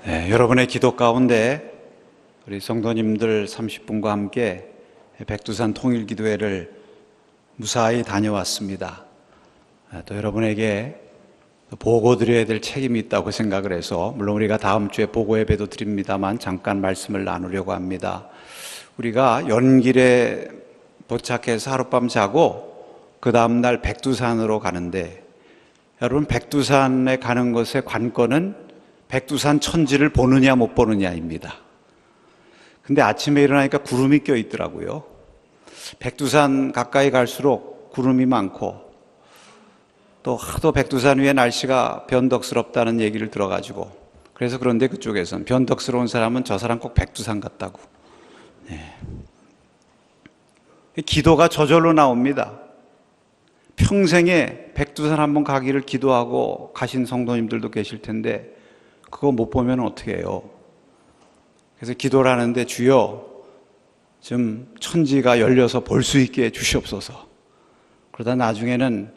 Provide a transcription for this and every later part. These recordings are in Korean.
네, 여러분의 기도 가운데 우리 성도님들 30분과 함께 백두산 통일기도회를 무사히 다녀왔습니다. 또 여러분에게 보고 드려야 될 책임이 있다고 생각을 해서, 물론 우리가 다음 주에 보고 예배도 드립니다만 잠깐 말씀을 나누려고 합니다. 우리가 연길에 도착해서 하룻밤 자고 그 다음날 백두산으로 가는데, 여러분, 백두산에 가는 것의 관건은 백두산 천지를 보느냐 못 보느냐입니다. 근데 아침에 일어나니까 구름이 껴 있더라고요. 백두산 가까이 갈수록 구름이 많고, 또 하도 백두산 위에 날씨가 변덕스럽다는 얘기를 들어가지고, 그래서 그런데 그쪽에서는 변덕스러운 사람은 저 사람 꼭 백두산 같다고. 네. 기도가 저절로 나옵니다. 평생에 백두산 한번 가기를 기도하고 가신 성도님들도 계실 텐데 그거 못 보면 어떻게 해요? 그래서 기도를 하는데, 주여 좀 천지가 열려서 볼 수 있게 해주시옵소서. 그러다 나중에는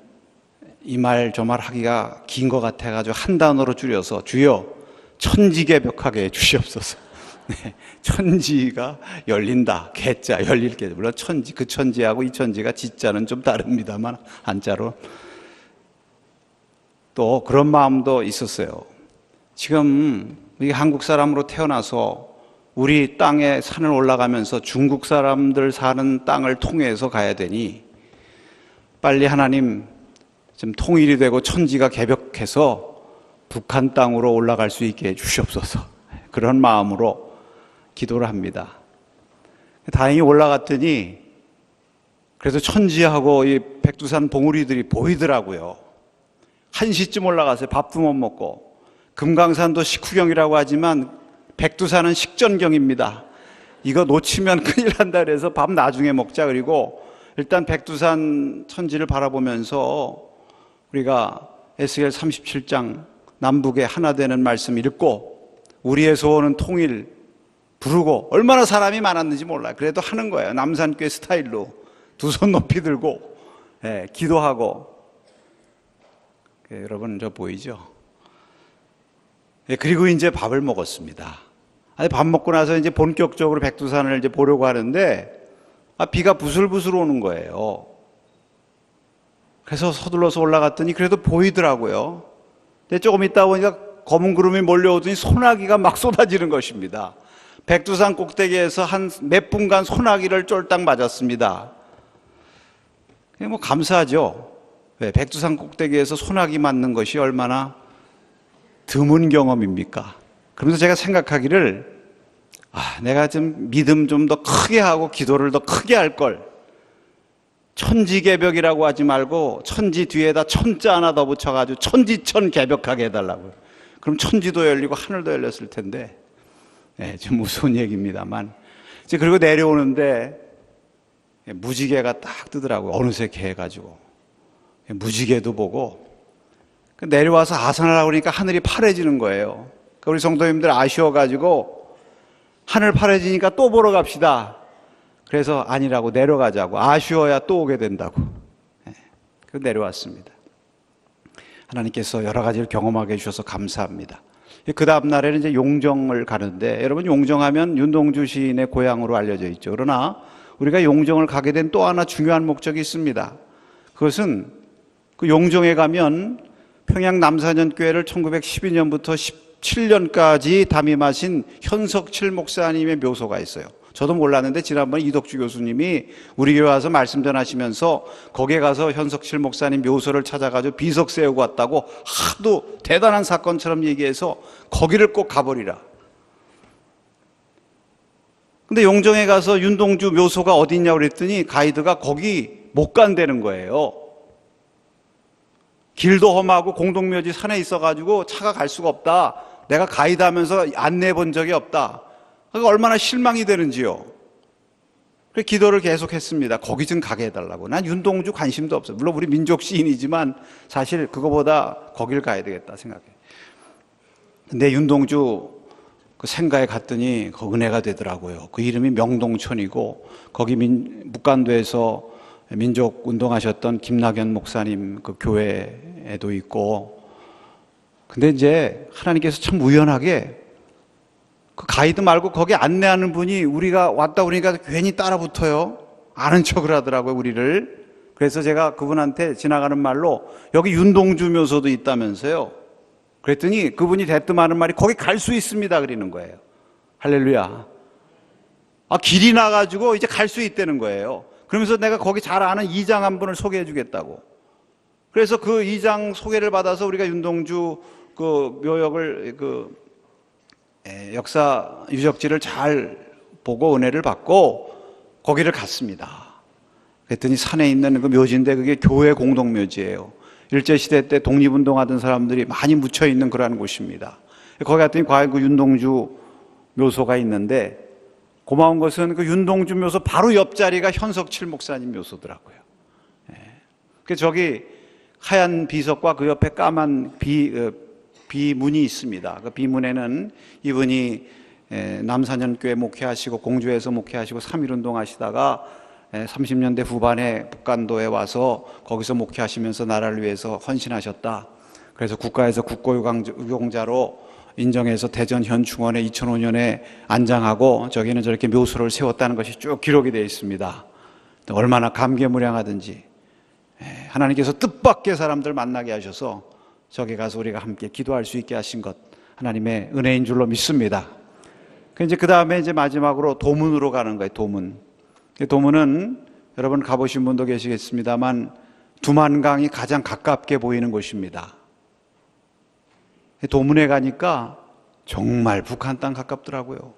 이 말 저 말 하기가 긴 것 같아가지고 한 단어로 줄여서 주여 천지개벽하게 해주시옵소서. 네, 천지가 열린다. 개자 열릴 게, 물론 천지, 그 천지하고 이 천지가 지자는 좀 다릅니다만 한자로. 또 그런 마음도 있었어요. 지금 우리 한국 사람으로 태어나서 우리 땅에 산을 올라가면서 중국 사람들 사는 땅을 통해서 가야 되니 빨리 하나님 좀 통일이 되고 천지가 개벽해서 북한 땅으로 올라갈 수 있게 해주시옵소서. 그런 마음으로 기도를 합니다. 다행히 올라갔더니 그래서 천지하고 이 백두산 봉우리들이 보이더라고요. 1시쯤 올라가서 밥도 못 먹고, 금강산도 식후경이라고 하지만 백두산은 식전경입니다. 이거 놓치면 큰일 난다 그래서 밥 나중에 먹자. 그리고 일단 백두산 천지를 바라보면서 우리가 에스겔 37장 남북의 하나 되는 말씀 읽고 우리의 소원은 통일 부르고, 얼마나 사람이 많았는지 몰라요. 그래도 하는 거예요. 남산교회 스타일로 두 손 높이 들고 기도하고. 여러분 저 보이죠? 그리고 이제 밥을 먹었습니다. 밥 먹고 나서 이제 본격적으로 백두산을 이제 보려고 하는데 비가 부슬부슬 오는 거예요. 그래서 서둘러서 올라갔더니 그래도 보이더라고요. 근데 조금 있다 보니까 검은 구름이 몰려오더니 소나기가 막 쏟아지는 것입니다. 백두산 꼭대기에서 한 몇 분간 소나기를 쫄딱 맞았습니다. 뭐 감사하죠. 왜? 백두산 꼭대기에서 소나기 맞는 것이 얼마나 드문 경험입니까? 그러면서 제가 생각하기를, 내가 좀 믿음 좀 더 크게 하고 기도를 더 크게 할 걸. 천지개벽이라고 하지 말고 천지 뒤에다 천자 하나 더 붙여가지고 천지천 개벽하게 해달라고요. 그럼 천지도 열리고 하늘도 열렸을 텐데. 좀 무서운 얘기입니다만. 그리고 내려오는데 무지개가 딱 뜨더라고요. 어느새 개해가지고. 무지개도 보고. 내려와서 아산을 하고 그러니까 하늘이 파래지는 거예요. 우리 성도님들 아쉬워가지고 하늘 파래지니까 또 보러 갑시다. 그래서 아니라고, 내려가자고. 아쉬워야 또 오게 된다고. 그래서 내려왔습니다. 하나님께서 여러 가지를 경험하게 해주셔서 감사합니다. 그 다음 날에는 이제 용정을 가는데, 여러분 용정하면 윤동주 시인의 고향으로 알려져 있죠. 그러나 우리가 용정을 가게 된 또 하나 중요한 목적이 있습니다. 그것은 그 용정에 가면 평양 남사년교회를 1912년부터 17년까지 담임하신 현석칠 목사님의 묘소가 있어요. 저도 몰랐는데 지난번에 이덕주 교수님이 우리 교회 와서 말씀 전하시면서 거기에 가서 현석칠 목사님 묘소를 찾아가지고 비석 세우고 왔다고 하도 대단한 사건처럼 얘기해서 거기를 꼭 가버리라. 근데 용정에 가서 윤동주 묘소가 어딨냐고 그랬더니 가이드가 거기 못 간다는 거예요. 길도 험하고 공동묘지 산에 있어가지고 차가 갈 수가 없다. 내가 가이드 하면서 안내해 본 적이 없다. 그러니까 얼마나 실망이 되는지요. 그래서 기도를 계속했습니다. 거기 좀 가게 해달라고. 난 윤동주 관심도 없어요. 물론 우리 민족 시인이지만 사실 그거보다 거길 가야 되겠다 생각해. 근데 윤동주 그 생가에 갔더니 그 은혜가 되더라고요. 그 이름이 명동촌이고 거기 묵간도에서 민족 운동하셨던 김낙연 목사님 그 교회에도 있고. 근데 이제 하나님께서 참 우연하게 그 가이드 말고 거기 안내하는 분이 우리가 왔다 그러니까 괜히 따라 붙어요. 아는 척을 하더라고요, 우리를. 그래서 제가 그분한테 지나가는 말로 여기 윤동주 묘소도 있다면서요. 그랬더니 그분이 대뜸 하는 말이 거기 갈 수 있습니다 그러는 거예요. 할렐루야. 길이 나가지고 이제 갈 수 있다는 거예요. 그러면서 내가 거기 잘 아는 이장 한 분을 소개해 주겠다고. 그래서 그 이장 소개를 받아서 우리가 윤동주 그 묘역을 역사 유적지를 잘 보고 은혜를 받고 거기를 갔습니다. 그랬더니 산에 있는 그 묘지인데 그게 교회 공동묘지예요. 일제시대 때 독립운동하던 사람들이 많이 묻혀있는 그러한 곳입니다. 거기 갔더니 과연 그 윤동주 묘소가 있는데 고마운 것은 그 윤동주 묘소 바로 옆자리가 현석칠 목사님 묘소더라고요. 그래서 저기 하얀 비석과 그 옆에 까만 비문이 있습니다. 그 비문에는 이분이 남사년교회 목회하시고 공주에서 목회하시고 3.1운동 하시다가 30년대 후반에 북간도에 와서 거기서 목회하시면서 나라를 위해서 헌신하셨다. 그래서 국가에서 국고유공자로 인정해서 대전 현충원에 2005년에 안장하고 저기는 저렇게 묘소를 세웠다는 것이 쭉 기록이 되어 있습니다. 얼마나 감개무량하든지 하나님께서 뜻밖의 사람들 만나게 하셔서 저기 가서 우리가 함께 기도할 수 있게 하신 것 하나님의 은혜인 줄로 믿습니다. 이제 그 다음에 이제 마지막으로 도문으로 가는 거예요. 도문은 여러분 가보신 분도 계시겠습니다만 두만강이 가장 가깝게 보이는 곳입니다. 도문에 가니까 정말 북한 땅 가깝더라고요.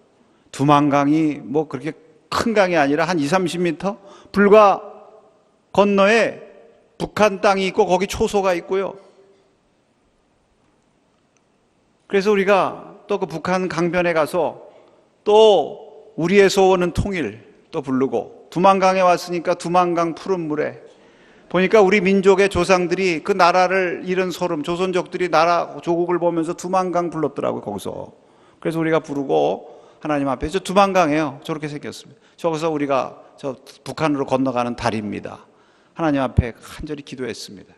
두만강이 뭐 그렇게 큰 강이 아니라 한 20-30m 불과 건너에 북한 땅이 있고 거기 초소가 있고요. 그래서 우리가 또 그 북한 강변에 가서 또 우리의 소원은 통일 또 부르고 두만강에 왔으니까 두만강 푸른 물에 보니까 우리 민족의 조상들이 그 나라를 잃은 소름, 조선족들이 나라 조국을 보면서 두만강 불렀더라고요, 거기서. 그래서 우리가 부르고 하나님 앞에 저 두만강이에요. 저렇게 생겼습니다. 저기서 우리가 저 북한으로 건너가는 다리입니다. 하나님 앞에 간절히 기도했습니다.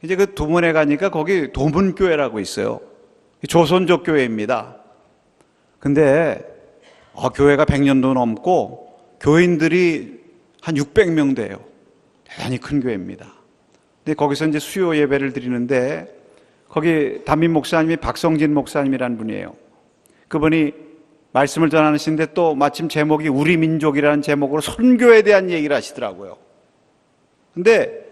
이제 그 도문에 가니까 거기 도문교회라고 있어요. 조선족 교회입니다. 근데 교회가 100년도 넘고 교인들이 한 600명 돼요. 대단히 큰 교회입니다. 근데 거기서 이제 수요 예배를 드리는데 거기 담임 목사님이 박성진 목사님이라는 분이에요. 그분이 말씀을 전하시는데 또 마침 제목이 우리 민족이라는 제목으로 선교에 대한 얘기를 하시더라고요. 근데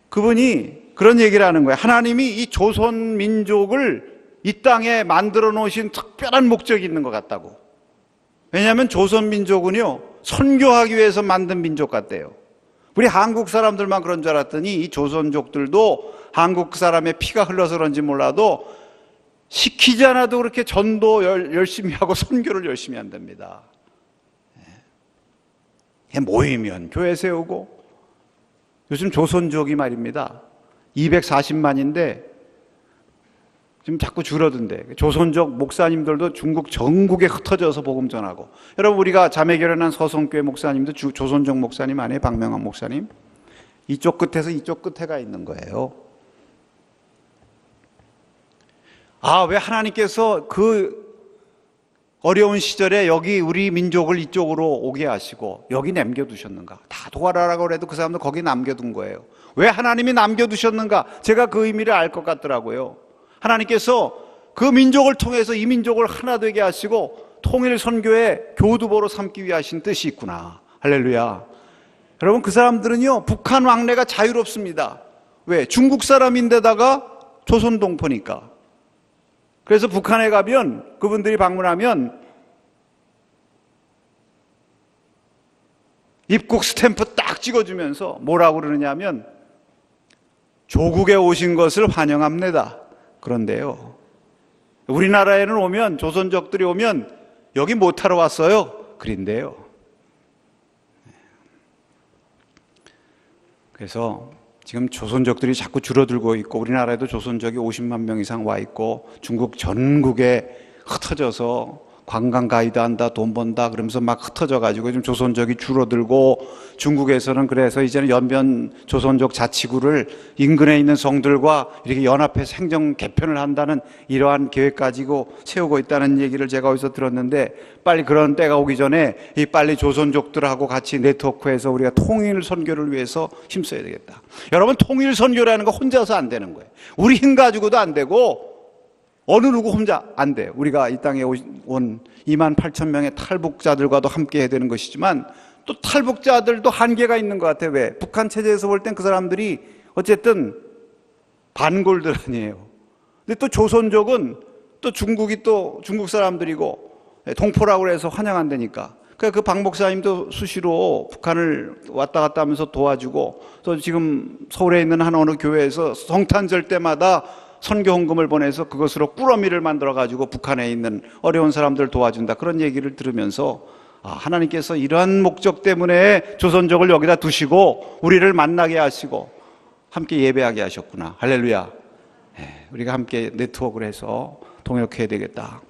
그분이 그런 얘기를 하는 거예요. 하나님이 이 조선 민족을 이 땅에 만들어 놓으신 특별한 목적이 있는 것 같다고. 왜냐하면 조선 민족은요, 선교하기 위해서 만든 민족 같대요. 우리 한국 사람들만 그런 줄 알았더니 이 조선족들도 한국 사람의 피가 흘러서 그런지 몰라도 시키지 않아도 그렇게 전도 열심히 하고 선교를 열심히 한답니다. 모이면 교회 세우고, 요즘 조선족이 말입니다. 240만인데 지금 자꾸 줄어든대. 조선족 목사님들도 중국 전국에 흩어져서 복음 전하고. 여러분, 우리가 자매 결연한 서성교회 목사님도 조선족 목사님 아니에요? 박명환 목사님. 이쪽 끝에서 이쪽 끝에 가 있는 거예요. 왜 하나님께서 그 어려운 시절에 여기 우리 민족을 이쪽으로 오게 하시고 여기 남겨두셨는가? 다 도와라라고 해도 그 사람들 거기 남겨둔 거예요. 왜 하나님이 남겨두셨는가? 제가 그 의미를 알 것 같더라고요. 하나님께서 그 민족을 통해서 이 민족을 하나 되게 하시고 통일 선교의 교두보로 삼기 위해 하신 뜻이 있구나. 할렐루야. 여러분, 그 사람들은요, 북한 왕래가 자유롭습니다. 왜? 중국 사람인데다가 조선 동포니까. 그래서 북한에 가면 그분들이 방문하면 입국 스탬프 딱 찍어주면서 뭐라고 그러느냐면 조국에 오신 것을 환영합니다. 그런데요, 우리나라에는 오면, 조선족들이 오면 여기 못하러 왔어요. 그런데요. 그래서 지금 조선족들이 자꾸 줄어들고 있고 우리나라에도 조선족이 50만 명 이상 와 있고 중국 전국에 흩어져서 관광 가이드 한다, 돈 번다 그러면서 막 흩어져 가지고 좀 조선족이 줄어들고, 중국에서는 그래서 이제는 연변 조선족 자치구를 인근에 있는 성들과 이렇게 연합해서 행정 개편을 한다는 이러한 계획 가지고 세우고 있다는 얘기를 제가 어디서 들었는데, 빨리 그런 때가 오기 전에 이 빨리 조선족들하고 같이 네트워크해서 우리가 통일 선교를 위해서 힘써야 되겠다. 여러분, 통일 선교라는 거 혼자서 안 되는 거예요. 우리 힘 가지고도 안 되고 어느 누구 혼자 안 돼요. 우리가 이 땅에 온 2만 8천 명의 탈북자들과도 함께 해야 되는 것이지만, 또 탈북자들도 한계가 있는 것 같아요. 왜? 북한 체제에서 볼 땐 그 사람들이 어쨌든 반골들 아니에요. 근데 또 조선족은 또 중국이 또 중국 사람들이고 동포라고 해서 환영한다니까. 그러니까 그 박 목사님도 수시로 북한을 왔다 갔다 하면서 도와주고, 또 지금 서울에 있는 한 어느 교회에서 성탄절 때마다 선교 헌금을 보내서 그것으로 꾸러미를 만들어 가지고 북한에 있는 어려운 사람들 도와준다, 그런 얘기를 들으면서 하나님께서 이러한 목적 때문에 조선족을 여기다 두시고 우리를 만나게 하시고 함께 예배하게 하셨구나. 할렐루야. 우리가 함께 네트워크를 해서 동역해야 되겠다.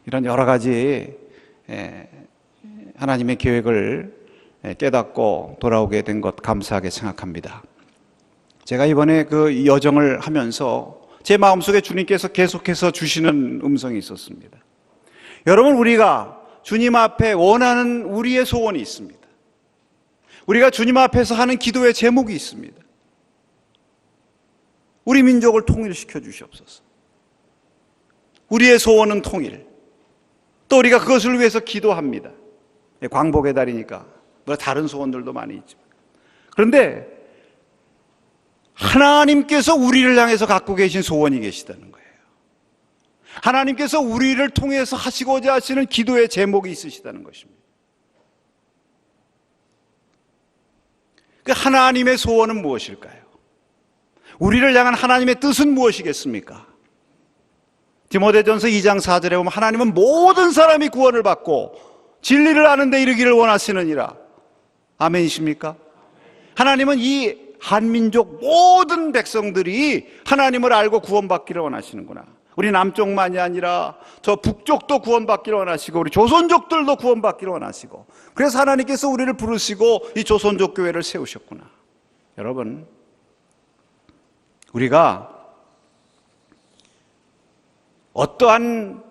이런 여러 가지 하나님의 계획을 깨닫고 돌아오게 된 것 감사하게 생각합니다. 제가 이번에 그 여정을 하면서 제 마음속에 주님께서 계속해서 주시는 음성이 있었습니다. 여러분, 우리가 주님 앞에 원하는 우리의 소원이 있습니다. 우리가 주님 앞에서 하는 기도의 제목이 있습니다. 우리 민족을 통일시켜 주시옵소서. 우리의 소원은 통일. 또 우리가 그것을 위해서 기도합니다. 광복의 달이니까 뭐 다른 소원들도 많이 있지만, 그런데 하나님께서 우리를 향해서 갖고 계신 소원이 계시다는 거예요. 하나님께서 우리를 통해서 하시고자 하시는 기도의 제목이 있으시다는 것입니다. 그 하나님의 소원은 무엇일까요? 우리를 향한 하나님의 뜻은 무엇이겠습니까? 디모데전서 2장 4절에 보면 하나님은 모든 사람이 구원을 받고 진리를 아는 데 이르기를 원하시느니라. 아멘이십니까? 하나님은 이 한민족 모든 백성들이 하나님을 알고 구원받기를 원하시는구나. 우리 남쪽만이 아니라 저 북쪽도 구원받기를 원하시고 우리 조선족들도 구원받기를 원하시고, 그래서 하나님께서 우리를 부르시고 이 조선족 교회를 세우셨구나. 여러분, 우리가 어떠한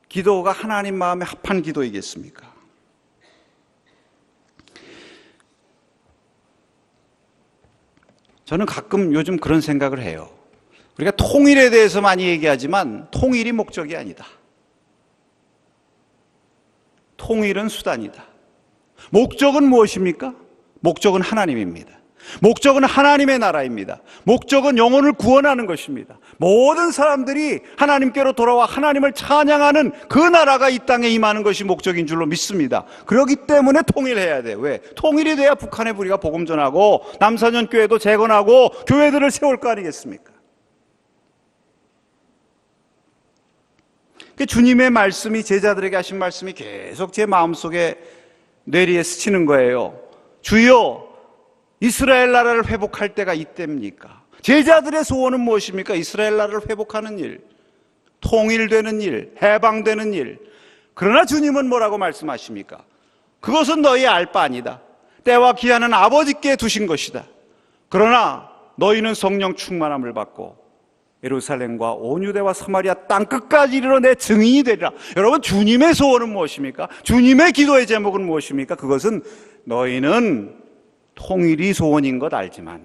기도가 하나님 마음에 합한 기도이겠습니까? 저는 가끔 요즘 그런 생각을 해요. 우리가 통일에 대해서 많이 얘기하지만 통일이 목적이 아니다. 통일은 수단이다. 목적은 무엇입니까? 목적은 하나님입니다. 목적은 하나님의 나라입니다. 목적은 영혼을 구원하는 것입니다. 모든 사람들이 하나님께로 돌아와 하나님을 찬양하는 그 나라가 이 땅에 임하는 것이 목적인 줄로 믿습니다. 그렇기 때문에 통일해야 돼요. 왜? 통일이 돼야 북한에 우리가 복음 전하고 남사년 교회도 재건하고 교회들을 세울 거 아니겠습니까? 주님의 말씀이, 제자들에게 하신 말씀이 계속 제 마음속에 뇌리에 스치는 거예요. 주여, 이스라엘 나라를 회복할 때가 이때입니까? 제자들의 소원은 무엇입니까? 이스라엘 나라를 회복하는 일, 통일되는 일, 해방되는 일. 그러나 주님은 뭐라고 말씀하십니까? 그것은 너희 알 바 아니다. 때와 기한은 아버지께 두신 것이다. 그러나 너희는 성령 충만함을 받고 예루살렘과 온 유대와 사마리아 땅끝까지 이르러 내 증인이 되리라. 여러분, 주님의 소원은 무엇입니까? 주님의 기도의 제목은 무엇입니까? 그것은 너희는 통일이 소원인 것 알지만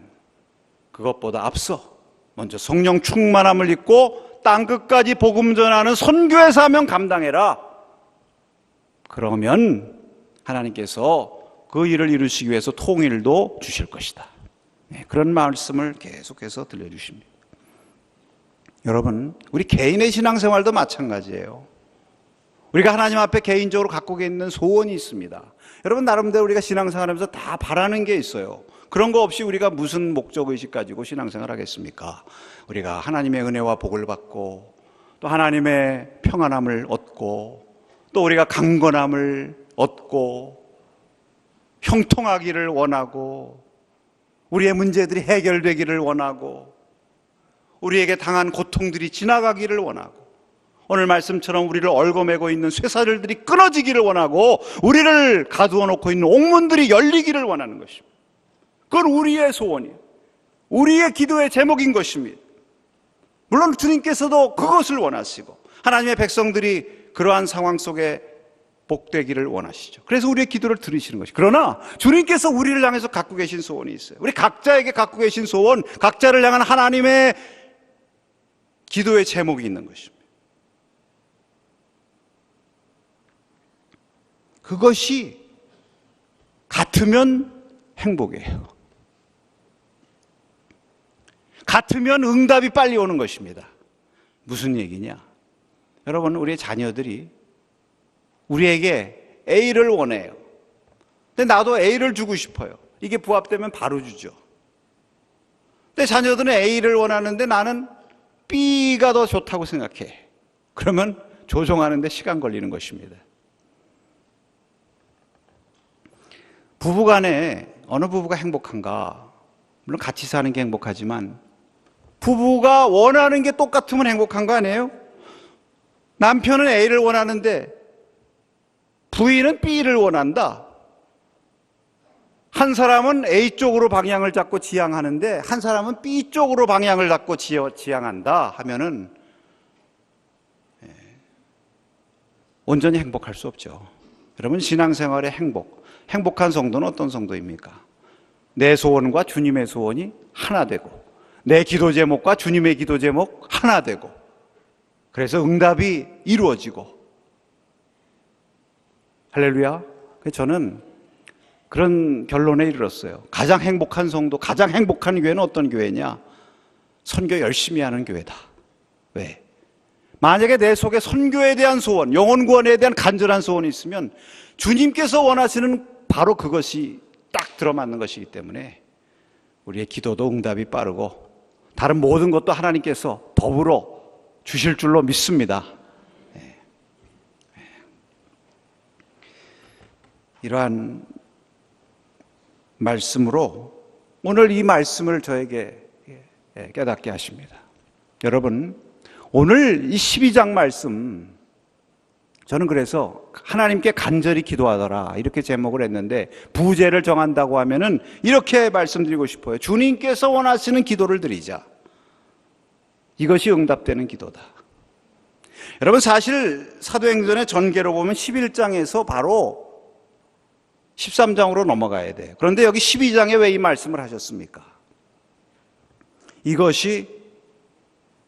그것보다 앞서 먼저 성령 충만함을 입고 땅끝까지 복음 전하는 선교의 사명 감당해라. 그러면 하나님께서 그 일을 이루시기 위해서 통일도 주실 것이다. 그런 말씀을 계속해서 들려주십니다. 여러분, 우리 개인의 신앙생활도 마찬가지예요. 우리가 하나님 앞에 개인적으로 갖고 있는 소원이 있습니다. 여러분, 나름대로 우리가 신앙생활하면서 다 바라는 게 있어요. 그런 거 없이 우리가 무슨 목적의식 가지고 신앙생활 하겠습니까? 우리가 하나님의 은혜와 복을 받고 또 하나님의 평안함을 얻고 또 우리가 강건함을 얻고 형통하기를 원하고 우리의 문제들이 해결되기를 원하고 우리에게 당한 고통들이 지나가기를 원하고 오늘 말씀처럼 우리를 얽어매고 있는 쇠사슬들이 끊어지기를 원하고 우리를 가두어 놓고 있는 옥문들이 열리기를 원하는 것입니다. 그건 우리의 소원이에요. 우리의 기도의 제목인 것입니다. 물론 주님께서도 그것을 원하시고 하나님의 백성들이 그러한 상황 속에 복되기를 원하시죠. 그래서 우리의 기도를 들으시는 것이죠. 그러나 주님께서 우리를 향해서 갖고 계신 소원이 있어요. 우리 각자에게 갖고 계신 소원, 각자를 향한 하나님의 기도의 제목이 있는 것입니다. 그것이 같으면 행복이에요. 같으면 응답이 빨리 오는 것입니다. 무슨 얘기냐? 여러분, 우리의 자녀들이 우리에게 A를 원해요. 근데 나도 A를 주고 싶어요. 이게 부합되면 바로 주죠. 근데 자녀들은 A를 원하는데 나는 B가 더 좋다고 생각해. 그러면 조정하는데 시간 걸리는 것입니다. 부부간에 어느 부부가 행복한가? 물론 같이 사는 게 행복하지만 부부가 원하는 게 똑같으면 행복한 거 아니에요? 남편은 A를 원하는데 부인은 B를 원한다. 한 사람은 A 쪽으로 방향을 잡고 지향하는데 한 사람은 B 쪽으로 방향을 잡고 지향한다 하면은 온전히 행복할 수 없죠. 여러분, 신앙생활의 행복한 성도는 어떤 성도입니까? 내 소원과 주님의 소원이 하나 되고 내 기도 제목과 주님의 기도 제목 하나 되고 그래서 응답이 이루어지고. 할렐루야. 저는 그런 결론에 이르렀어요. 가장 행복한 성도, 가장 행복한 교회는 어떤 교회냐? 선교 열심히 하는 교회다. 왜? 만약에 내 속에 선교에 대한 소원, 영혼 구원에 대한 간절한 소원이 있으면 주님께서 원하시는 바로 그것이 딱 들어맞는 것이기 때문에 우리의 기도도 응답이 빠르고 다른 모든 것도 하나님께서 더불어 주실 줄로 믿습니다. 이러한 말씀으로 오늘 이 말씀을 저에게 깨닫게 하십니다. 여러분, 오늘 이 12장 말씀, 저는 그래서 하나님께 간절히 기도하더라 이렇게 제목을 했는데, 부제를 정한다고 하면은 이렇게 말씀드리고 싶어요. 주님께서 원하시는 기도를 드리자. 이것이 응답되는 기도다. 여러분, 사실 사도행전의 전개로 보면 11장에서 바로 13장으로 넘어가야 돼요. 그런데 여기 12장에 왜 이 말씀을 하셨습니까? 이것이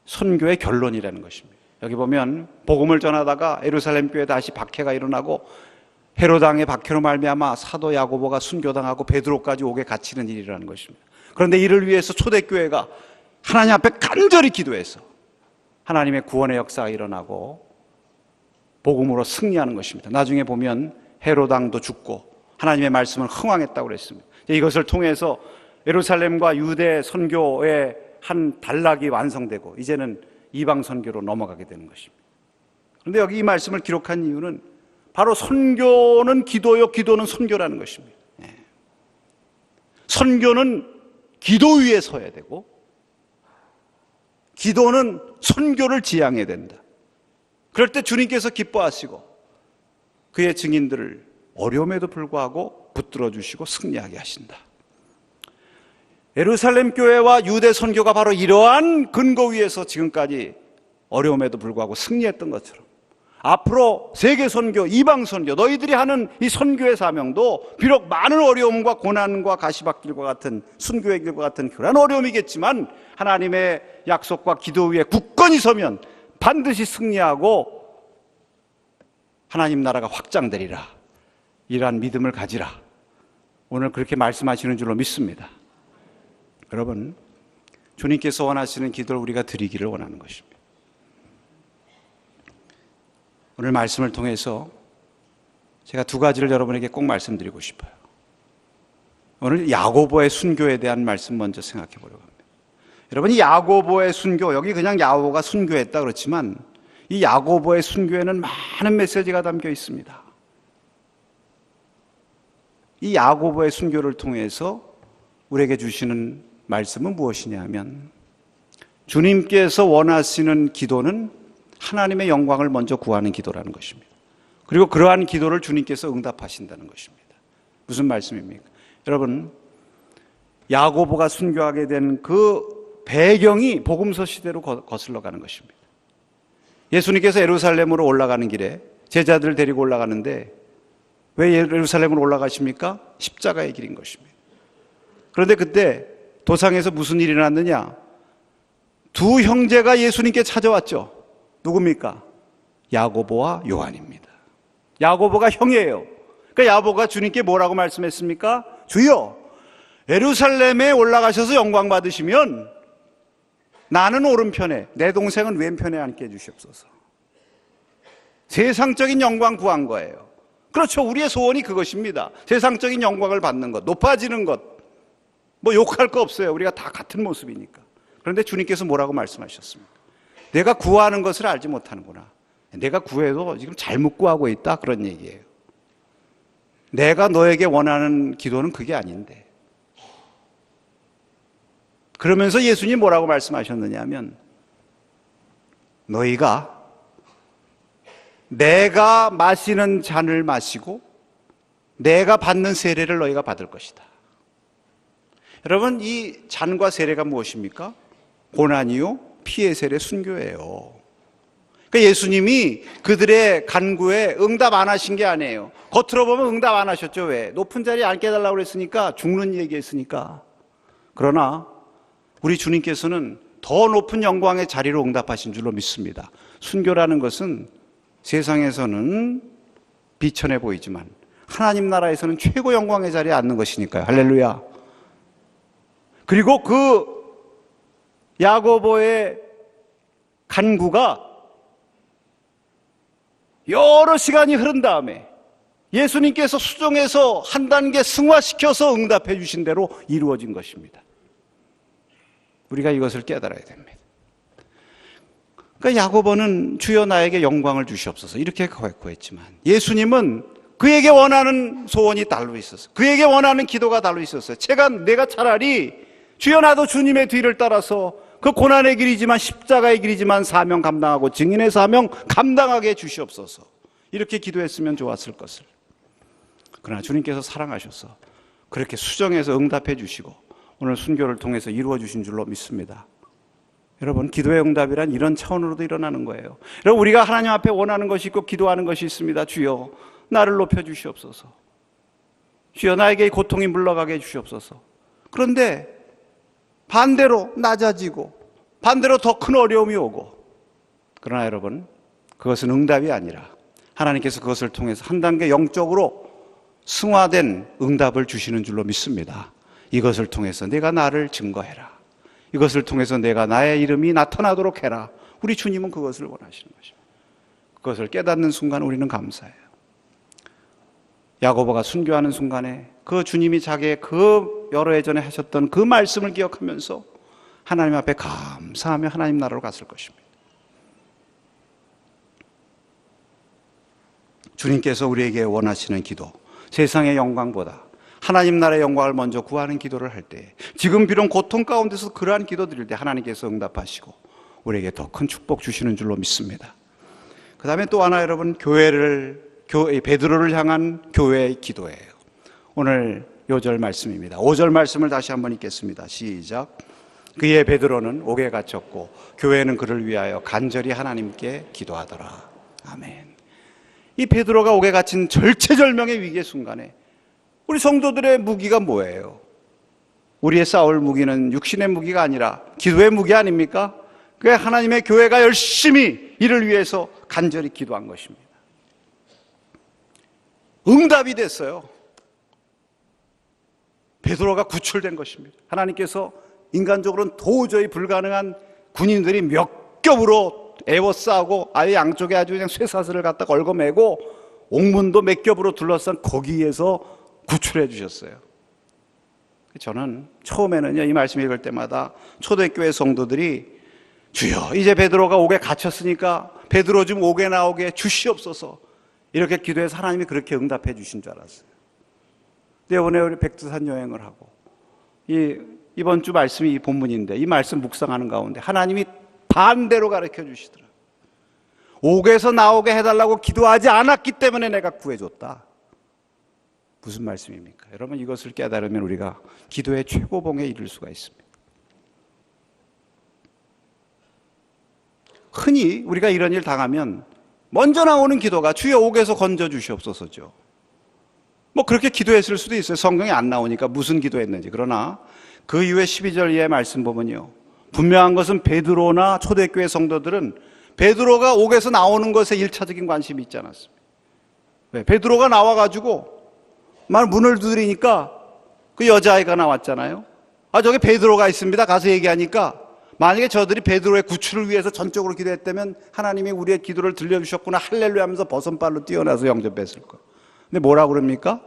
선교의 결론이라는 것입니다. 여기 보면 복음을 전하다가 예루살렘 교회에 다시 박해가 일어나고 헤롯 왕의 박해로 말미암아 사도 야고보가 순교당하고 베드로까지 옥에 갇히는 일이라는 것입니다. 그런데 이를 위해서 초대교회가 하나님 앞에 간절히 기도해서 하나님의 구원의 역사가 일어나고 복음으로 승리하는 것입니다. 나중에 보면 헤롯 왕도 죽고 하나님의 말씀을 흥왕했다고 그랬습니다. 이것을 통해서 예루살렘과 유대 선교의 한 단락이 완성되고 이제는 이방 선교로 넘어가게 되는 것입니다. 그런데 여기 이 말씀을 기록한 이유는 바로 선교는 기도요, 기도는 선교라는 것입니다. 선교는 기도 위에 서야 되고 기도는 선교를 지향해야 된다. 그럴 때 주님께서 기뻐하시고 그의 증인들을 어려움에도 불구하고 붙들어 주시고 승리하게 하신다. 예루살렘 교회와 유대 선교가 바로 이러한 근거 위에서 지금까지 어려움에도 불구하고 승리했던 것처럼 앞으로 세계 선교, 이방 선교, 너희들이 하는 이 선교의 사명도 비록 많은 어려움과 고난과 가시밭길과 같은 순교의 길과 같은 그런 어려움이겠지만 하나님의 약속과 기도 위에 굳건히 서면 반드시 승리하고 하나님 나라가 확장되리라. 이러한 믿음을 가지라. 오늘 그렇게 말씀하시는 줄로 믿습니다. 여러분, 주님께서 원하시는 기도를 우리가 드리기를 원하는 것입니다. 오늘 말씀을 통해서 제가 두 가지를 여러분에게 꼭 말씀드리고 싶어요. 오늘 야고보의 순교에 대한 말씀 먼저 생각해 보려고 합니다. 여러분, 이 야고보의 순교, 여기 그냥 야고보가 순교했다 그렇지만 이 야고보의 순교에는 많은 메시지가 담겨 있습니다. 이 야고보의 순교를 통해서 우리에게 주시는 말씀은 무엇이냐 하면 주님께서 원하시는 기도는 하나님의 영광을 먼저 구하는 기도라는 것입니다. 그리고 그러한 기도를 주님께서 응답하신다는 것입니다. 무슨 말씀입니까? 여러분, 야고보가 순교하게 된 그 배경이 복음서 시대로 거슬러 가는 것입니다. 예수님께서 예루살렘으로 올라가는 길에 제자들을 데리고 올라가는데 왜 예루살렘으로 올라가십니까? 십자가의 길인 것입니다. 그런데 그때 도상에서 무슨 일이 일어났느냐? 두 형제가 예수님께 찾아왔죠. 누굽니까? 야고보와 요한입니다. 야고보가 형이에요. 그러니까 야고보가 주님께 뭐라고 말씀했습니까? 주여, 예루살렘에 올라가셔서 영광 받으시면 나는 오른편에, 내 동생은 왼편에 앉게 해주시옵소서. 세상적인 영광 구한 거예요. 그렇죠. 우리의 소원이 그것입니다. 세상적인 영광을 받는 것, 높아지는 것, 뭐 욕할 거 없어요. 우리가 다 같은 모습이니까. 그런데 주님께서 뭐라고 말씀하셨습니까? 내가 구하는 것을 알지 못하는구나. 내가 구해도 지금 잘못 구하고 있다, 그런 얘기예요. 내가 너에게 원하는 기도는 그게 아닌데. 그러면서 예수님이 뭐라고 말씀하셨느냐 하면, 너희가 내가 마시는 잔을 마시고 내가 받는 세례를 너희가 받을 것이다. 여러분, 이 잔과 세례가 무엇입니까? 고난이요, 피의 세례, 순교예요. 그러니까 예수님이 그들의 간구에 응답 안 하신 게 아니에요. 겉으로 보면 응답 안 하셨죠. 왜? 높은 자리에 앉게 해달라고 그랬으니까, 죽는 얘기했으니까. 그러나 우리 주님께서는 더 높은 영광의 자리로 응답하신 줄로 믿습니다. 순교라는 것은 세상에서는 비천해 보이지만 하나님 나라에서는 최고 영광의 자리에 앉는 것이니까요. 할렐루야. 그리고 그 야고보의 간구가 여러 시간이 흐른 다음에 예수님께서 수정해서 한 단계 승화시켜서 응답해 주신 대로 이루어진 것입니다. 우리가 이것을 깨달아야 됩니다. 그러니까 야고보는 주여 나에게 영광을 주시옵소서 이렇게 구했지만, 예수님은 그에게 원하는 소원이 달로 있었어요. 그에게 원하는 기도가 달로 있었어요. 내가 차라리 주여 나도 주님의 뒤를 따라서 그 고난의 길이지만 십자가의 길이지만 사명 감당하고 증인의 사명 감당하게 해 주시옵소서, 이렇게 기도했으면 좋았을 것을. 그러나 주님께서 사랑하셔서 그렇게 수정해서 응답해 주시고 오늘 순교를 통해서 이루어 주신 줄로 믿습니다. 여러분, 기도의 응답이란 이런 차원으로도 일어나는 거예요. 여러분, 우리가 하나님 앞에 원하는 것이 있고 기도하는 것이 있습니다. 주여 나를 높여 주시옵소서. 주여 나에게 고통이 물러가게 해 주시옵소서. 그런데 반대로 낮아지고 반대로 더 큰 어려움이 오고, 그러나 여러분, 그것은 응답이 아니라 하나님께서 그것을 통해서 한 단계 영적으로 승화된 응답을 주시는 줄로 믿습니다. 이것을 통해서 내가 나를 증거해라. 이것을 통해서 내가 나의 이름이 나타나도록 해라. 우리 주님은 그것을 원하시는 것입니다. 그것을 깨닫는 순간 우리는 감사해요. 야고보가 순교하는 순간에 그 주님이 자기의 그 여러 해 전에 하셨던 그 말씀을 기억하면서 하나님 앞에 감사하며 하나님 나라로 갔을 것입니다. 주님께서 우리에게 원하시는 기도, 세상의 영광보다 하나님 나라의 영광을 먼저 구하는 기도를 할 때, 지금 비록 고통 가운데서 그러한 기도 드릴 때 하나님께서 응답하시고 우리에게 더 큰 축복 주시는 줄로 믿습니다. 그 다음에 또 하나, 여러분, 베드로를 향한 교회의 기도예요. 오늘 요절 말씀입니다. 5절 말씀을 다시 한번 읽겠습니다. 시작. 그의 베드로는 옥에 갇혔고 교회는 그를 위하여 간절히 하나님께 기도하더라. 아멘. 이 베드로가 옥에 갇힌 절체절명의 위기의 순간에 우리 성도들의 무기가 뭐예요? 우리의 싸울 무기는 육신의 무기가 아니라 기도의 무기 아닙니까? 그게 하나님의 교회가 열심히 이를 위해서 간절히 기도한 것입니다. 응답이 됐어요. 베드로가 구출된 것입니다. 하나님께서 인간적으로는 도저히 불가능한 군인들이 몇 겹으로 에워싸고 아예 양쪽에 아주 그냥 쇠사슬을 갖다가 얽어매고 옥문도 몇 겹으로 둘러싼 거기에서 구출해 주셨어요. 저는 처음에는요, 이 말씀 읽을 때마다 초대교회 성도들이 주여 이제 베드로가 옥에 갇혔으니까 베드로 좀 옥에 나오게 주시옵소서 이렇게 기도해서 하나님이 그렇게 응답해 주신 줄 알았어요. 근데 이번에 우리 백두산 여행을 하고 이번 주 말씀이 이 본문인데 이 말씀 묵상하는 가운데 하나님이 반대로 가르쳐 주시더라고요. 옥에서 나오게 해달라고 기도하지 않았기 때문에 내가 구해줬다. 무슨 말씀입니까? 여러분, 이것을 깨달으면 우리가 기도의 최고봉에 이를 수가 있습니다. 흔히 우리가 이런 일 당하면 먼저 나오는 기도가 주여 옥에서 건져 주시옵소서죠. 뭐 그렇게 기도했을 수도 있어요. 성경에 안 나오니까 무슨 기도했는지. 그러나 그 이후에 12절 이하의 말씀 보면요, 분명한 것은 베드로나 초대교회 성도들은 베드로가 옥에서 나오는 것에 1차적인 관심이 있지 않았습니다. 왜? 베드로가 나와가지고 문을 두드리니까 그 여자아이가 나왔잖아요. 저기 베드로가 있습니다. 가서 얘기하니까 만약에 저들이 베드로의 구출을 위해서 전적으로 기도했다면 하나님이 우리의 기도를 들려주셨구나 할렐루야 하면서 버선발로 뛰어나서 영접했을 거예요. 근데 뭐라고 그럽니까?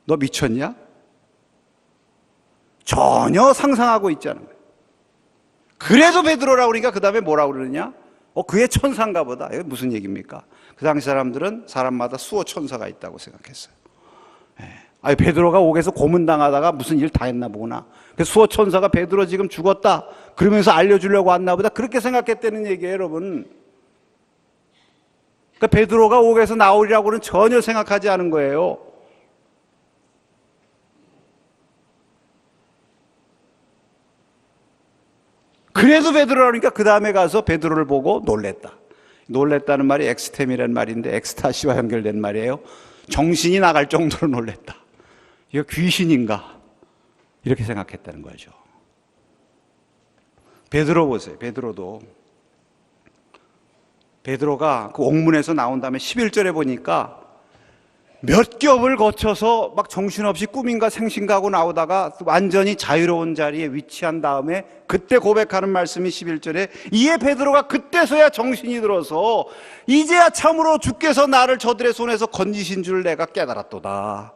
너 미쳤냐? 전혀 상상하고 있지 않은 거예요. 그래도 베드로라고 그러니까 그 다음에 뭐라고 그러느냐? 그의 천사인가 보다. 이게 무슨 얘기입니까? 그 당시 사람들은 사람마다 수호 천사가 있다고 생각했어요. 베드로가 옥에서 고문당하다가 무슨 일 다 했나 보구나. 그래서 수호 천사가 베드로 지금 죽었다 그러면서 알려주려고 왔나 보다. 그렇게 생각했다는 얘기예요, 여러분. 그러니까 베드로가 옥에서 나오리라고는 전혀 생각하지 않은 거예요. 그래도 베드로라니까 그 다음에 가서 베드로를 보고 놀랬다. 놀랬다는 말이 엑스템이라는 말인데 엑스타시와 연결된 말이에요. 정신이 나갈 정도로 놀랬다. 이거 귀신인가? 이렇게 생각했다는 거죠. 베드로 보세요. 베드로가 그 옥문에서 나온 다음에 11절에 보니까 몇 겹을 거쳐서 막 정신없이 꿈인가 생신가 하고 나오다가 완전히 자유로운 자리에 위치한 다음에 그때 고백하는 말씀이 11절에 이에 베드로가 그때서야 정신이 들어서 이제야 참으로 주께서 나를 저들의 손에서 건지신 줄 내가 깨달았도다.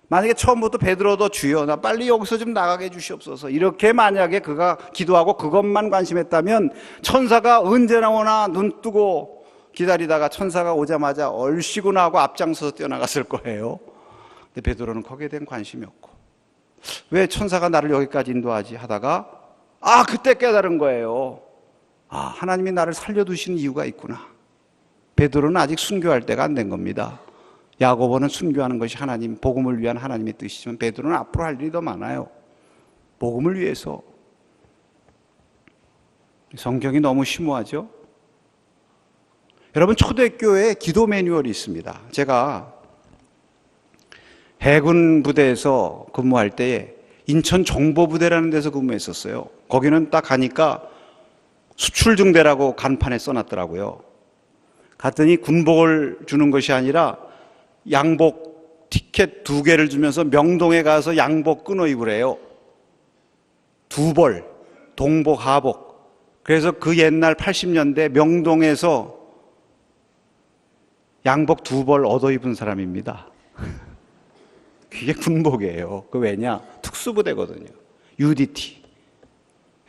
만약에 처음부터 베드로도 주여 나 빨리 여기서 좀 나가게 해주시옵소서 이렇게 만약에 그가 기도하고 그것만 관심했다면 천사가 언제 나오나 눈 뜨고 기다리다가 천사가 오자마자 얼씨구나 하고 앞장서서 뛰어나갔을 거예요. 근데 베드로는 거기에 대한 관심이 없고 왜 천사가 나를 여기까지 인도하지 하다가 그때 깨달은 거예요. 하나님이 나를 살려두시는 이유가 있구나. 베드로는 아직 순교할 때가 안 된 겁니다. 야고보는 순교하는 것이 하나님, 복음을 위한 하나님의 뜻이지만 베드로는 앞으로 할 일이 더 많아요. 복음을 위해서. 성경이 너무 심오하죠? 여러분, 초대교회에 기도 매뉴얼이 있습니다. 제가 해군 부대에서 근무할 때에 인천 정보부대라는 데서 근무했었어요. 거기는 딱 가니까 수출중대라고 간판에 써놨더라고요. 갔더니 군복을 주는 것이 아니라 양복 티켓 2개를 주면서 명동에 가서 양복 끊어 입으래요. 2벌, 동복, 하복. 그래서 그 옛날 80년대 명동에서 양복 2벌 얻어 입은 사람입니다. 그게 군복이에요. 그 왜냐? 특수부대거든요. UDT.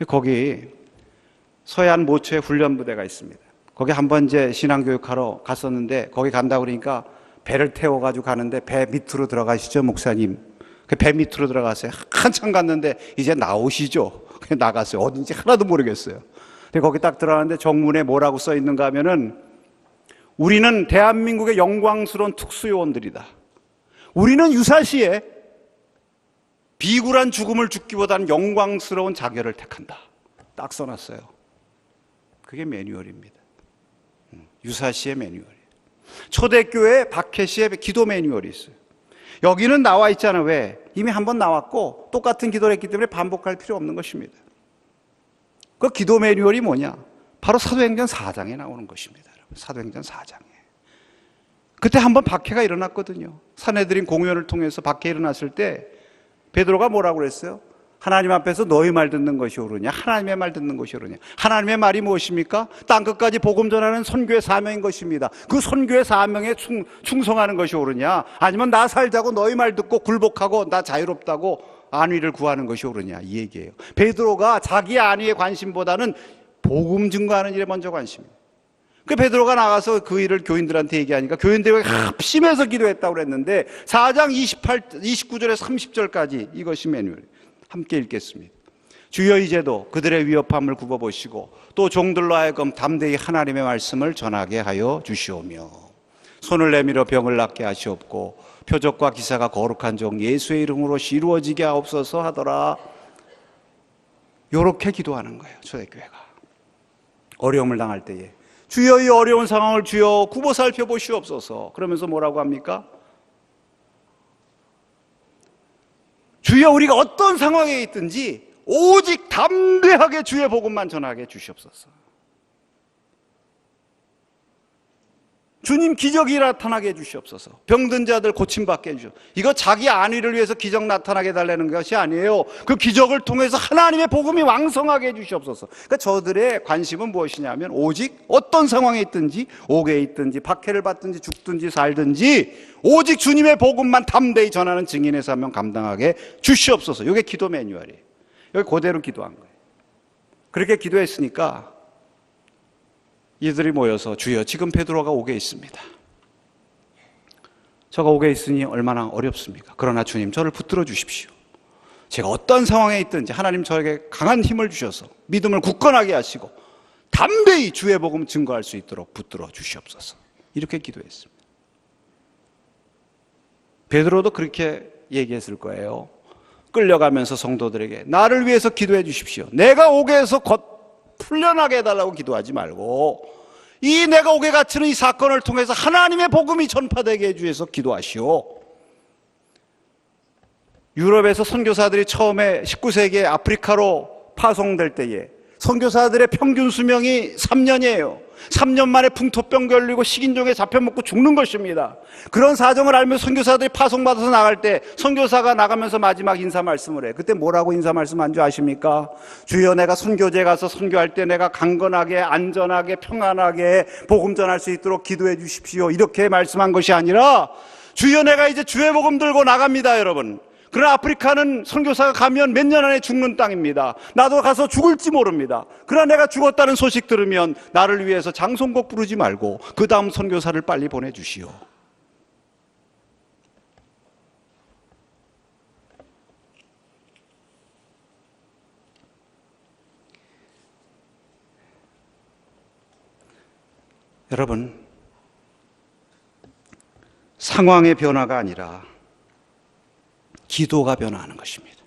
거기 서해안 모처에 훈련부대가 있습니다. 거기 한번 이제 신앙교육하러 갔었는데 거기 간다고 그러니까 배를 태워가지고 가는데 배 밑으로 들어가시죠, 목사님. 그 배 밑으로 들어갔어요. 한참 갔는데 이제 나오시죠. 그냥 나갔어요. 어딘지 하나도 모르겠어요. 근데 거기 딱 들어가는데 정문에 뭐라고 써 있는가 하면은 우리는 대한민국의 영광스러운 특수요원들이다. 우리는 유사시에 비굴한 죽음을 죽기보다는 영광스러운 자결을 택한다. 딱 써놨어요. 그게 매뉴얼입니다. 유사시의 매뉴얼. 초대교회 박해시의 기도 매뉴얼이 있어요. 여기는 나와 있잖아요. 왜? 이미 한번 나왔고 똑같은 기도를 했기 때문에 반복할 필요 없는 것입니다. 그 기도 매뉴얼이 뭐냐? 바로 사도행전 4장에 나오는 것입니다. 여러분. 사도행전 4장에. 그때 한번 박해가 일어났거든요. 산헤드린 공회를 통해서 박해 일어났을 때 베드로가 뭐라고 그랬어요? 하나님 앞에서 너희 말 듣는 것이 옳으냐? 하나님의 말 듣는 것이 옳으냐? 하나님의 말이 무엇입니까? 땅끝까지 복음 전하는 선교의 사명인 것입니다. 그 선교의 사명에 충성하는 것이 옳으냐? 아니면 나 살자고 너희 말 듣고 굴복하고 나 자유롭다고 안위를 구하는 것이 옳으냐? 이 얘기예요. 베드로가 자기 안위의 관심보다는 복음 증거하는 일에 먼저 관심이에요. 그 베드로가 나가서 그 일을 교인들한테 얘기하니까 교인들이 합심해서 기도했다고 그랬는데 4장 29절에서 30절까지 이것이 매뉴얼. 함께 읽겠습니다. 주여 이제도 그들의 위협함을 굽어보시고 또 종들로 하여금 담대히 하나님의 말씀을 전하게 하여 주시오며 손을 내밀어 병을 낫게 하시옵고 표적과 기사가 거룩한 종 예수의 이름으로 이루어지게 하옵소서 하더라. 요렇게 기도하는 거예요. 초대교회가 어려움을 당할 때에 주여 이 어려운 상황을 주여 굽어 살펴보시옵소서. 그러면서 뭐라고 합니까? 주여 우리가 어떤 상황에 있든지 오직 담대하게 주의 복음만 전하게 주시옵소서. 주님 기적이 나타나게 해주시옵소서. 병든 자들 고침받게 해주시옵소서. 이거 자기 안위를 위해서 기적 나타나게 해달라는 것이 아니에요. 그 기적을 통해서 하나님의 복음이 왕성하게 해주시옵소서. 그러니까 저들의 관심은 무엇이냐면 오직 어떤 상황에 있든지 옥에 있든지 박해를 받든지 죽든지 살든지 오직 주님의 복음만 담대히 전하는 증인의 사명 감당하게 주시옵소서. 이게 기도 매뉴얼이에요. 여기 그대로 기도한 거예요. 그렇게 기도했으니까 이들이 모여서 주여 지금 베드로가 옥에 있습니다. 저가 옥에 있으니 얼마나 어렵습니까? 그러나 주님 저를 붙들어 주십시오. 제가 어떤 상황에 있든지 하나님 저에게 강한 힘을 주셔서 믿음을 굳건하게 하시고 담대히 주의 복음 증거할 수 있도록 붙들어 주시옵소서. 이렇게 기도했습니다. 베드로도 그렇게 얘기했을 거예요. 끌려가면서 성도들에게 나를 위해서 기도해 주십시오. 내가 옥에서 풀려나게 해달라고 기도하지 말고 이 내가 옥에 갇히는 이 사건을 통해서 하나님의 복음이 전파되게 해주셔서 기도하시오. 유럽에서 선교사들이 처음에 19세기에 아프리카로 파송될 때에 선교사들의 평균 수명이 3년이에요. 3년 만에 풍토병 걸리고 식인종에 잡혀먹고 죽는 것입니다. 그런 사정을 알면서 선교사들이 파송받아서 나갈 때 선교사가 나가면서 마지막 인사 말씀을 해요. 그때 뭐라고 인사 말씀한 줄 아십니까? 주여 내가 선교지에 가서 선교할 때 내가 강건하게 안전하게 평안하게 복음 전할 수 있도록 기도해 주십시오. 이렇게 말씀한 것이 아니라 주여 내가 이제 주의 복음 들고 나갑니다 여러분. 그러나 아프리카는 선교사가 가면 몇 년 안에 죽는 땅입니다. 나도 가서 죽을지 모릅니다. 그러나 내가 죽었다는 소식 들으면 나를 위해서 장송곡 부르지 말고 그 다음 선교사를 빨리 보내주시오. 여러분, 상황의 변화가 아니라 기도가 변화하는 것입니다.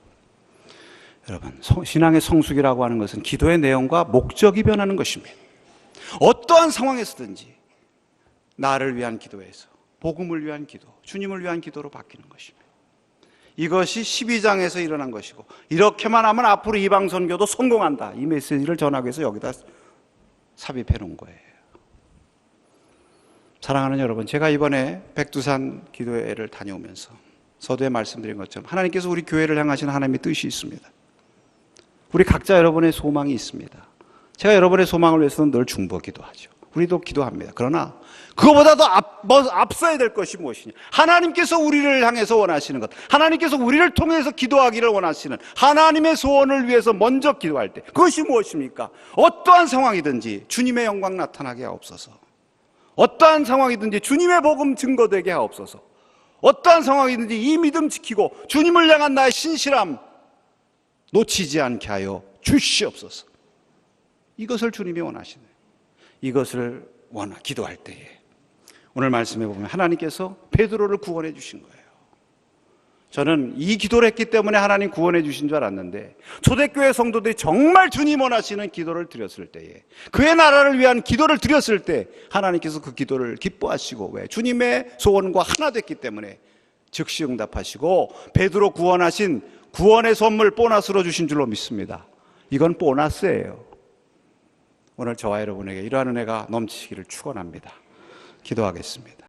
여러분, 신앙의 성숙이라고 하는 것은 기도의 내용과 목적이 변하는 것입니다. 어떠한 상황에서든지 나를 위한 기도에서 복음을 위한 기도, 주님을 위한 기도로 바뀌는 것입니다. 이것이 12장에서 일어난 것이고 이렇게만 하면 앞으로 이방 선교도 성공한다. 이 메시지를 전하기 위해서 여기다 삽입해 놓은 거예요. 사랑하는 여러분, 제가 이번에 백두산 기도회를 다녀오면서 서두에 말씀드린 것처럼 하나님께서 우리 교회를 향하시는 하나님의 뜻이 있습니다. 우리 각자 여러분의 소망이 있습니다. 제가 여러분의 소망을 위해서는 늘 중보 기도하죠. 우리도 기도합니다. 그러나 그거보다도 앞서야 될 것이 무엇이냐? 하나님께서 우리를 향해서 원하시는 것, 하나님께서 우리를 통해서 기도하기를 원하시는 하나님의 소원을 위해서 먼저 기도할 때 그것이 무엇입니까? 어떠한 상황이든지 주님의 영광 나타나게 하옵소서. 어떠한 상황이든지 주님의 복음 증거되게 하옵소서. 어떠한 상황이든지 이 믿음 지키고 주님을 향한 나의 신실함 놓치지 않게 하여 주시옵소서. 이것을 주님이 원하시네요. 이것을 기도할 때에 오늘 말씀해 보면 하나님께서 베드로를 구원해 주신 거예요. 저는 이 기도를 했기 때문에 하나님 구원해 주신 줄 알았는데 초대교회 성도들이 정말 주님 원하시는 기도를 드렸을 때에 그의 나라를 위한 기도를 드렸을 때 하나님께서 그 기도를 기뻐하시고 왜? 주님의 소원과 하나 됐기 때문에 즉시 응답하시고 베드로 구원하신 구원의 선물 보너스로 주신 줄로 믿습니다. 이건 보너스예요. 오늘 저와 여러분에게 이러한 은혜가 넘치기를 축원합니다. 기도하겠습니다.